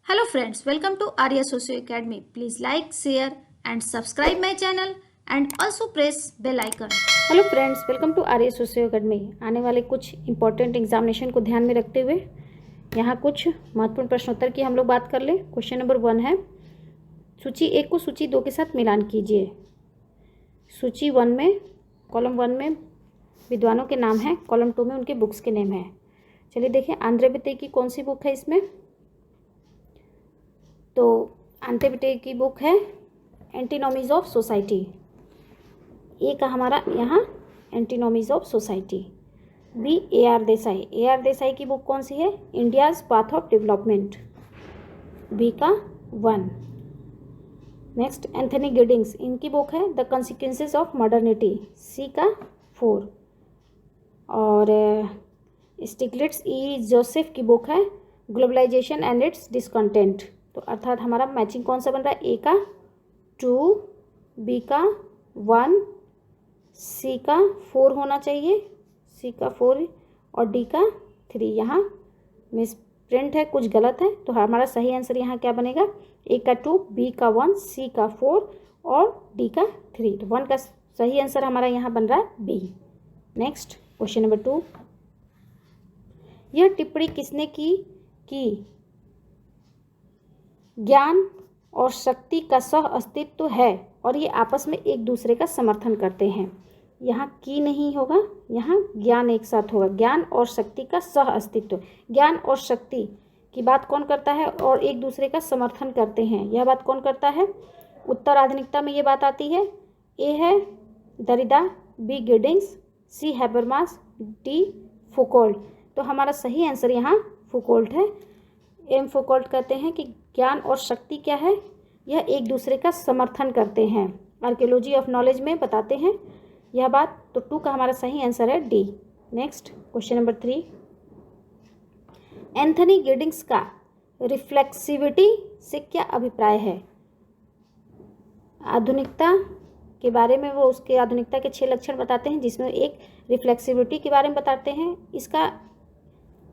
Hello friends, welcome to Arya Socio Academy. Please like, share and subscribe my channel and also press bell icon. Hello friends, welcome to Arya socio academy. आने वाले कुछ important examination को ध्यान में रखते हुए यहाँ कुछ महत्वपूर्ण प्रश्नोत्तर की हम लोग बात कर ले। क्वेश्चन नंबर 1 है, सूची 1 को सूची 2 के साथ मिलान कीजिए। सूची 1 में, कॉलम 1 में विद्वानों के नाम हैं, कॉलम 2 में उनके बुक्स के नेम हैं। चलिए देखें, आंद्रे बिटे की कौन सी बुक है इसमें। तो आंद्रे बिटे की बुक है एंटीनॉमीज ऑफ सोसाइटी। ए का हमारा यहाँ antinomies of society. B AR Desai. AR Desai की बुक कौन सी है, India's path of development. B का 1। नेक्स्ट एंथनी गिडिंग्स, इनकी बुक है the consequences of modernity. C का 4। और स्टिग्लिट्स ई जोसेफ की बुक है ग्लोबलाइजेशन एंड इट्स डिसकंटेंट। तो अर्थात हमारा मैचिंग कौन सा बन रहा है, ए का 2, बी का 1, सी का 4 होना चाहिए, सी का 4 और डी का 3। यहाँ मिस प्रिंट है, कुछ गलत है, तो हमारा सही आंसर यहाँ क्या बनेगा, ए का 2, बी का 1, सी का 4 और डी का 3। तो 1 का सही आंसर हमारा यहाँ बन रहा है बी। नेक्स्ट क्वेश्चन नंबर 2, यह टिप्पणी किसने की ज्ञान और शक्ति का सह अस्तित्व है और ये आपस में एक दूसरे का समर्थन करते हैं। यहाँ की नहीं होगा, यहाँ ज्ञान एक साथ होगा। ज्ञान और शक्ति का सह अस्तित्व, ज्ञान और शक्ति की बात कौन करता है और एक दूसरे का समर्थन करते हैं, यह बात कौन करता है, उत्तर आधुनिकता में ये बात आती है। ए है दरिदा, बी गिडिंग्स, सी हैबरमास, डी फुकोल्ट। तो हमारा सही आंसर यहाँ फुकोल्ट है। एम फुकोल्ट कहते हैं कि ज्ञान और शक्ति क्या है, यह एक दूसरे का समर्थन करते हैं। आर्कियोलॉजी ऑफ नॉलेज में बताते हैं यह बात। तो 2 का हमारा सही आंसर है D. Next question number 3, Anthony Giddings का रिफ्लेक्सिविटी से क्या अभिप्राय है। आधुनिकता के बारे में वो उसके आधुनिकता के 6 लक्षण बताते हैं, जिसमें एक रिफ्लेक्सिविटी के बारे में बताते हैं। इसका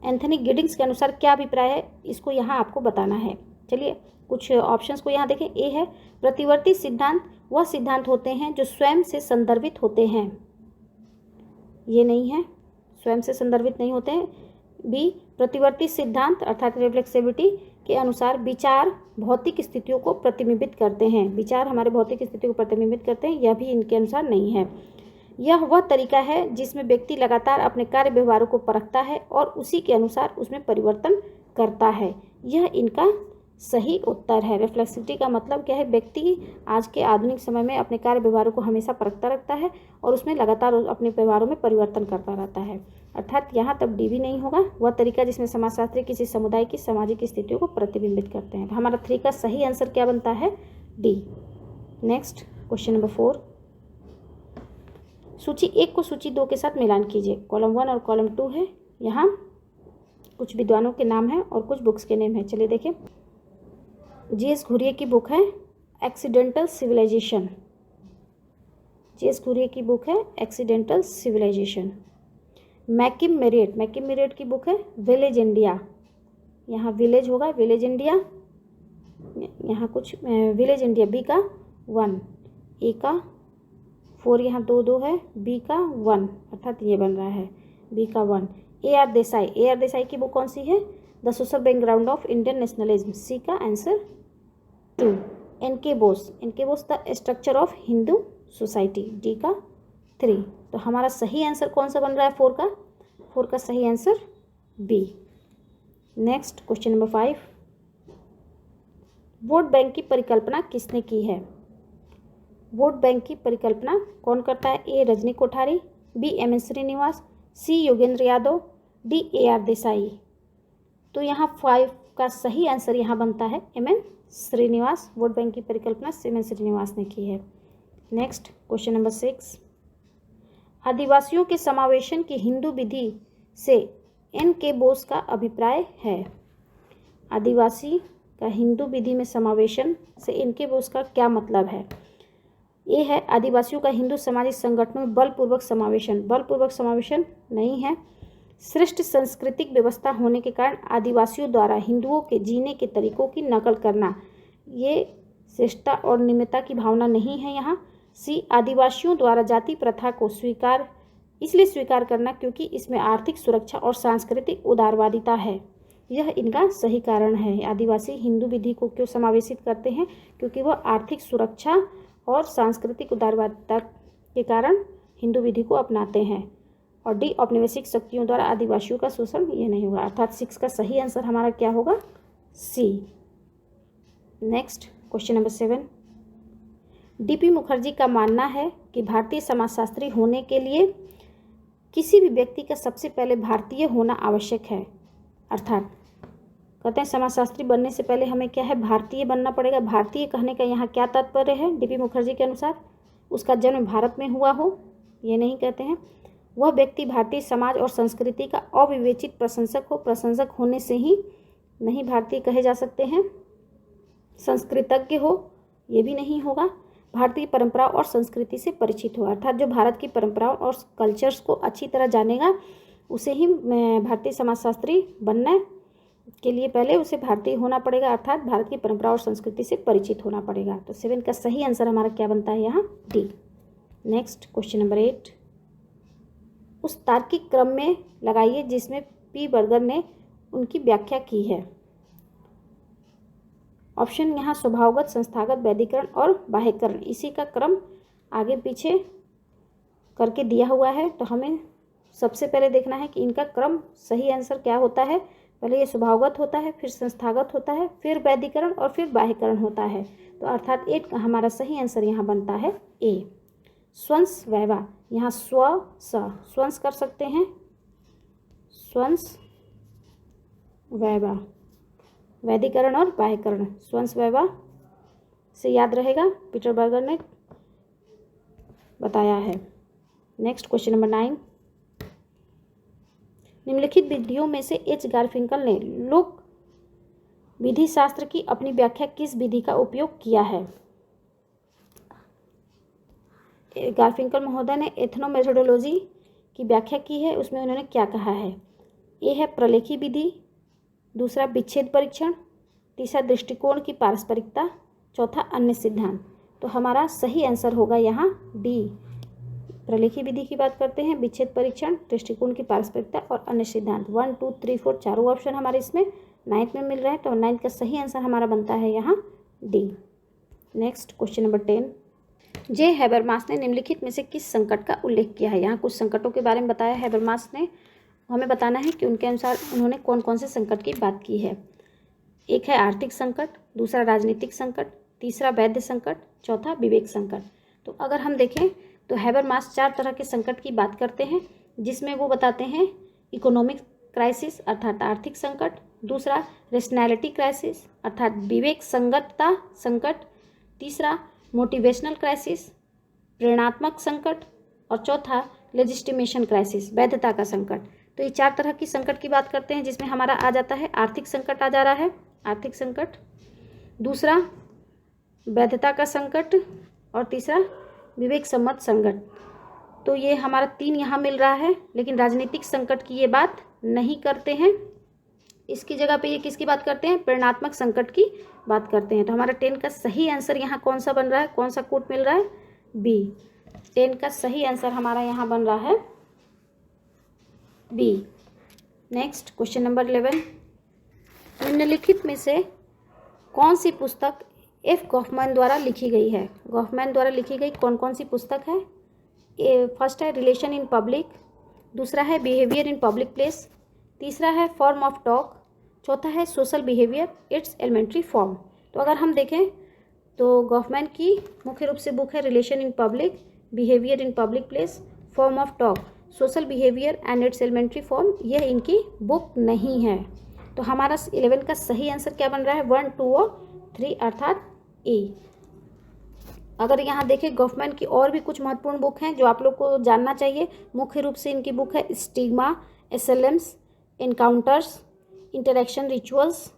एंथनी गिडिंग्स के अनुसार क्या अभिप्राय है, इसको यहाँ आपको बताना है। चलिए कुछ ऑप्शंस को यहाँ देखें। ए है प्रतिवर्ती सिद्धांत, वह सिद्धांत होते हैं जो स्वयं से संदर्भित होते हैं। ये नहीं है, स्वयं से संदर्भित नहीं होते हैं। बी प्रतिवर्ती सिद्धांत अर्थात रिफ्लेक्सिविटी के अनुसार विचार भौतिक स्थितियों को प्रतिबिंबित करते हैं। विचार हमारे भौतिक स्थिति को प्रतिबिंबित करते हैं, यह भी इनके अनुसार नहीं है। यह वह तरीका है जिसमें व्यक्ति लगातार अपने कार्य व्यवहारों को परखता है और उसी के अनुसार उसमें परिवर्तन करता है, यह इनका सही उत्तर है। रिफ्लेक्सिविटी का मतलब क्या है, व्यक्ति आज के आधुनिक समय में अपने कार्य व्यवहारों को हमेशा परखता रखता है और उसमें लगातार अपने व्यवहारों में परिवर्तन करता रहता है। अर्थात यहाँ तब डी भी नहीं होगा, वह तरीका जिसमें समाजशास्त्री किसी समुदाय की सामाजिक स्थितियों को प्रतिबिंबित करते हैं। तो हमारा 3 का सही आंसर क्या बनता है, डी। नेक्स्ट क्वेश्चन नंबर 4, सूची 1 को सूची 2 के साथ मिलान कीजिए। कॉलम 1 और कॉलम 2 है, यहाँ कुछ विद्वानों के नाम हैं और कुछ बुक्स के नेम हैं। चलिए देखें, G.S. घुरिये की बुक है एक्सीडेंटल सिविलाइजेशन। G.S. घुरिये की बुक है एक्सीडेंटल सिविलाइजेशन। मैकिम मेरेट की बुक है विलेज इंडिया। यहाँ विलेज होगा, विलेज इंडिया, यहाँ कुछ विलेज इंडिया। बी का 1, ए का 4, यहाँ 2 है, बी का 1 अर्थात ये बन रहा है बी का 1। AR देसाई की बुक कौन सी है, the social background of Indian nationalism. C का answer 2। NK Bose the structure of Hindu society. D का 3। तो हमारा सही आंसर कौन सा बन रहा है, 4 का सही answer B. Next question number 5, vote bank की परिकल्पना किसने की है। वोट बैंक की परिकल्पना कौन करता है, ए रजनी कोठारी, बी MS श्रीनिवास, सी योगेंद्र यादव, डी AR देसाई। तो यहाँ 5 का सही आंसर यहाँ बनता है MN श्रीनिवास। वोट बैंक की परिकल्पना MN श्रीनिवास ने की है। नेक्स्ट क्वेश्चन नंबर 6, आदिवासियों के समावेशन की हिंदू विधि से NK बोस का अभिप्राय है। आदिवासी का हिंदू विधि में समावेशन से NK बोस का क्या मतलब है। ये है आदिवासियों का हिंदू सामाजिक संगठनों में बलपूर्वक समावेशन नहीं है। श्रेष्ठ सांस्कृतिक व्यवस्था होने के कारण आदिवासियों द्वारा हिंदुओं के जीने के तरीकों की नकल करना, ये श्रेष्ठता और निम्नता की भावना नहीं है यहाँ। सी, आदिवासियों द्वारा जाति प्रथा को इसलिए स्वीकार करना क्योंकि इसमें आर्थिक सुरक्षा और सांस्कृतिक उदारवादिता है, यह इनका सही कारण है। आदिवासी हिंदू विधि को क्यों समावेशित करते हैं? क्योंकि वह आर्थिक सुरक्षा और सांस्कृतिक उदारवादिता के कारण हिंदू विधि को अपनाते हैं। और डी, औपनिवेशिक शक्तियों द्वारा आदिवासियों का शोषण, ये नहीं होगा। अर्थात 6 का सही आंसर हमारा क्या होगा? C. Next question number 7। DP Mukherjee का मानना है कि भारतीय समाजशास्त्री होने के लिए किसी भी व्यक्ति का सबसे पहले भारतीय होना आवश्यक है। अर्थात कहते हैं समाजशास्त्री बनने से पहले हमें क्या है? भारतीय बनना पड़ेगा। भारतीय कहने का यहाँ क्या तात्पर्य है? डीपी मुखर्जी के अनुसार उसका जन्म भारत में हुआ हो, ये नहीं कहते हैं। वह व्यक्ति भारतीय समाज और संस्कृति का अविवेचित प्रशंसक हो, प्रशंसक होने से ही नहीं भारतीय कहे जा सकते हैं। संस्कृतज्ञ हो, ये भी नहीं होगा। भारतीय परंपराओं और संस्कृति से परिचित हो, अर्थात जो भारत की परंपराओं और कल्चर्स को अच्छी तरह जानेगा उसे ही भारतीय समाजशास्त्री बनने के लिए पहले उसे भारतीय होना पड़ेगा, अर्थात भारत की परंपरा और संस्कृति से परिचित होना पड़ेगा। तो 7 का सही आंसर हमारा क्या बनता है यहाँ? डी। Next question number 8। उस तार्किक क्रम में लगाइए जिसमें पी बर्गर ने उनकी व्याख्या की है। ऑप्शन यहाँ स्वभावगत, संस्थागत, वैदिकरण और बाह्यकरण, इसी का क्रम आगे पीछे करके दिया हुआ है। तो हमें सबसे पहले देखना है कि इनका क्रम सही आंसर क्या होता है। पहले ये स्वभावगत होता है, फिर संस्थागत होता है, फिर वैदिकरण और फिर बाह्यकरण होता है। तो अर्थात 8 का हमारा सही आंसर यहाँ बनता है ए। स्वंस वैवा, यहाँ स्व स स्वंस कर सकते हैं, स्वंस वैवा, वैदिकरण और बाह्यकरण, स्वंस वैवा से याद रहेगा, पीटर बर्गर ने बताया है। Next question number 9। निम्नलिखित विधियों में से एच गारफिंकल ने लोक विधि शास्त्र की अपनी व्याख्या किस विधि का उपयोग किया है? गारफिंकल महोदय ने एथनोमेथोडोलॉजी की व्याख्या की है, उसमें उन्होंने क्या कहा है? ए है प्रलेखी विधि, दूसरा विच्छेद परीक्षण, तीसरा दृष्टिकोण की पारस्परिकता, चौथा अन्य सिद्धांत। तो हमारा सही आंसर होगा यहाँ डी। प्रलेखी विधि की बात करते हैं, विच्छेद परीक्षण, दृष्टिकोण की पारस्परिकता और अन्य सिद्धांत। 1, 2, 3, 4 चारों ऑप्शन हमारे इसमें 9th में मिल रहे हैं। तो 9th का सही आंसर हमारा बनता है यहाँ डी। Next question number 10। जे हैबरमास ने निम्नलिखित में से किस संकट का उल्लेख किया है? यहाँ कुछ संकटों के बारे में बताया हैबरमास ने, हमें बताना है कि उनके अनुसार उन्होंने कौन कौन से संकट की बात की है। एक है आर्थिक संकट, दूसरा राजनीतिक संकट, तीसरा वैद्य संकट, चौथा विवेक संकट। तो अगर हम देखें तो हैबरमास 4 तरह के संकट की बात करते हैं, जिसमें वो बताते हैं इकोनॉमिक क्राइसिस अर्थात आर्थिक संकट, दूसरा रेशनैलिटी क्राइसिस अर्थात विवेक संगतता संकट, तीसरा मोटिवेशनल क्राइसिस प्रेरणात्मक संकट और चौथा लेजिस्टिमेशन क्राइसिस वैधता का संकट। तो ये 4 तरह की संकट की बात करते हैं, जिसमें हमारा आ जाता है आर्थिक संकट आ जा रहा है, आर्थिक संकट, दूसरा वैधता का संकट और तीसरा विवेक सम्मत संकट। तो ये हमारा 3 यहाँ मिल रहा है, लेकिन राजनीतिक संकट की ये बात नहीं करते हैं। इसकी जगह पे ये किसकी बात करते हैं? प्रेरणात्मक संकट की बात करते हैं। तो हमारा 10 का सही आंसर यहाँ कौन सा बन रहा है? कौन सा कोट मिल रहा है? बी। 10 का सही आंसर हमारा यहाँ बन रहा है बी। Next question number 11। निम्नलिखित में से कौन सी पुस्तक एफ गॉफमैन द्वारा लिखी गई है? गॉफमैन द्वारा लिखी गई कौन कौन सी पुस्तक है? फर्स्ट है रिलेशन इन पब्लिक, दूसरा है बिहेवियर इन पब्लिक प्लेस, तीसरा है फॉर्म ऑफ टॉक, चौथा है social behaviour its elementary form. तो अगर हम देखें तो गॉफमैन की मुख्य रूप से बुक है relation in public, behaviour in public place, form of talk, social behaviour and its elementary form. यह इनकी बुक नहीं है। तो हमारा 11 का सही आंसर क्या बन रहा है? 1, 2 और 3 अर्थात ए। अगर यहाँ देखें गॉफमैन की और भी कुछ महत्वपूर्ण बुक हैं जो आप लोग को जानना चाहिए। मुख्य रूप से इनकी बुक है स्टिग्मा, एसएलएम्स, एनकाउंटर्स, इंटरेक्शन रिचुअल्स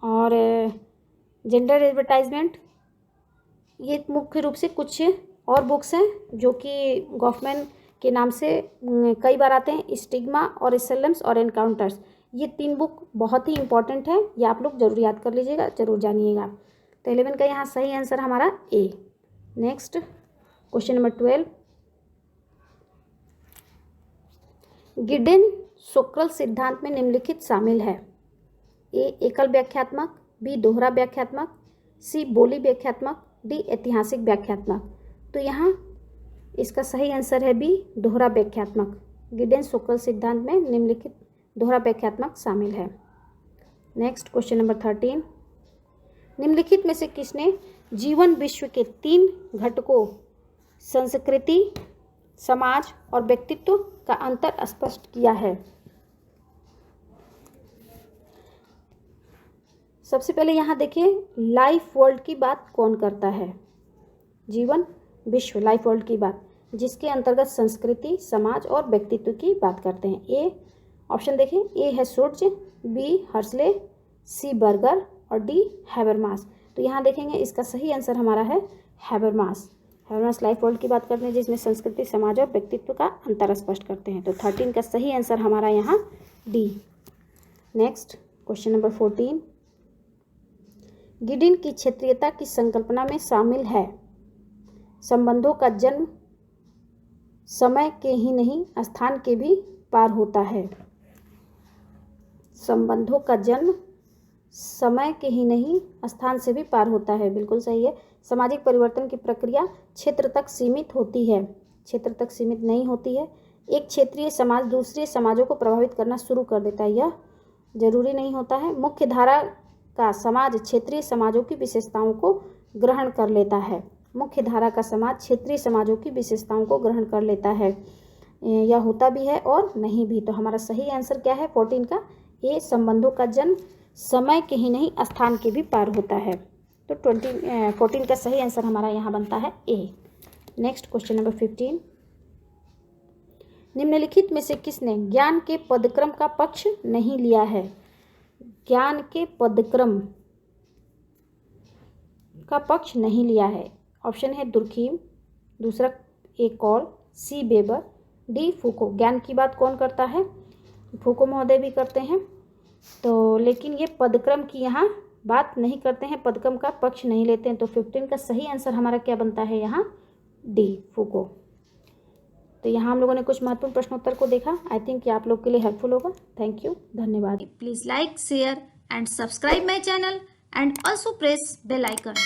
और जेंडर एडवर्टाइजमेंट। ये मुख्य रूप से कुछ और बुक्स हैं जो कि गॉफमैन के नाम से कई बार आते हैं, स्टिग्मा और एसेलम्स और एनकाउंटर्स। ये 3 बुक बहुत ही इंपॉर्टेंट है, ये आप लोग जरूर याद कर लीजिएगा, जरूर जानिएगा। तो 11 का यहाँ सही आंसर हमारा ए। नेक्स्ट क्वेश्चन नंबर 12, गिडेन सोक्रल सिद्धांत में निम्नलिखित शामिल है। ए एकल व्याख्यात्मक, बी दोहरा व्याख्यात्मक, सी बोली व्याख्यात्मक, डी ऐतिहासिक व्याख्यात्मक। तो यहाँ इसका सही आंसर है बी दोहरा व्याख्यात्मक। गिडेन सोक्रल सिद्धांत में निम्नलिखित दोहरा व्याख्यात्मक शामिल है। नेक्स्ट क्वेश्चन नंबर 13, निम्नलिखित में से किसने जीवन विश्व के 3 घटकों संस्कृति, समाज और व्यक्तित्व का अंतर स्पष्ट किया है। सबसे पहले यहाँ देखिए, लाइफ वर्ल्ड की बात कौन करता है? जीवन विश्व, लाइफ वर्ल्ड की बात, जिसके अंतर्गत संस्कृति, समाज और व्यक्तित्व की बात करते हैं। ए ऑप्शन देखिए, ए है सूर्य, बी हर्सले, सी बर्गर और डी हैबरमास। तो यहाँ देखेंगे इसका सही आंसर हमारा है हैबरमास। हैबरमास लाइफ वर्ल्ड की बात करते हैं जिसमें संस्कृति, समाज और व्यक्तित्व का अंतर स्पष्ट करते हैं। तो 13 का सही आंसर हमारा यहाँ डी। नेक्स्ट क्वेश्चन नंबर 14, गिडेन की क्षेत्रीयता की संकल्पना में शामिल है संबंधों का जन्म समय के ही नहीं स्थान के भी पार होता है। संबंधों का जन्म समय के ही नहीं स्थान से भी पार होता है, बिल्कुल सही है। सामाजिक परिवर्तन की प्रक्रिया क्षेत्र तक सीमित होती है, क्षेत्र तक सीमित नहीं होती है। एक क्षेत्रीय समाज दूसरे समाजों को प्रभावित करना शुरू कर देता है, यह जरूरी नहीं होता है। मुख्य धारा का समाज क्षेत्रीय समाजों की विशेषताओं को ग्रहण कर लेता है। मुख्य धारा का समाज क्षेत्रीय समाजों की विशेषताओं को ग्रहण कर लेता है, यह होता भी है और नहीं भी। तो हमारा सही आंसर क्या है 14 का? ए संबंधों का जन्म समय के ही नहीं स्थान के भी पार होता है। तो 14 का सही आंसर हमारा यहाँ बनता है ए। नेक्स्ट क्वेश्चन नंबर 15, निम्नलिखित में से किसने ज्ञान के पदक्रम का पक्ष नहीं लिया है? ज्ञान के पदक्रम का पक्ष नहीं लिया है। ऑप्शन है दुर्खीम, दूसरा ए कॉल, सी बेबर, डी फूको। ज्ञान की बात कौन करता है? फूको महोदय भी करते हैं। तो लेकिन ये पदक्रम की यहाँ बात नहीं करते हैं, पदक्रम का पक्ष नहीं लेते हैं। तो 15 का सही आंसर हमारा क्या बनता है यहाँ? डी फूको। तो यहाँ हम लोगों ने कुछ महत्वपूर्ण प्रश्नोत्तर को देखा। आई थिंक ये आप लोग के लिए हेल्पफुल होगा। थैंक यू, धन्यवाद। Please like, share and subscribe my channel and also press bell icon.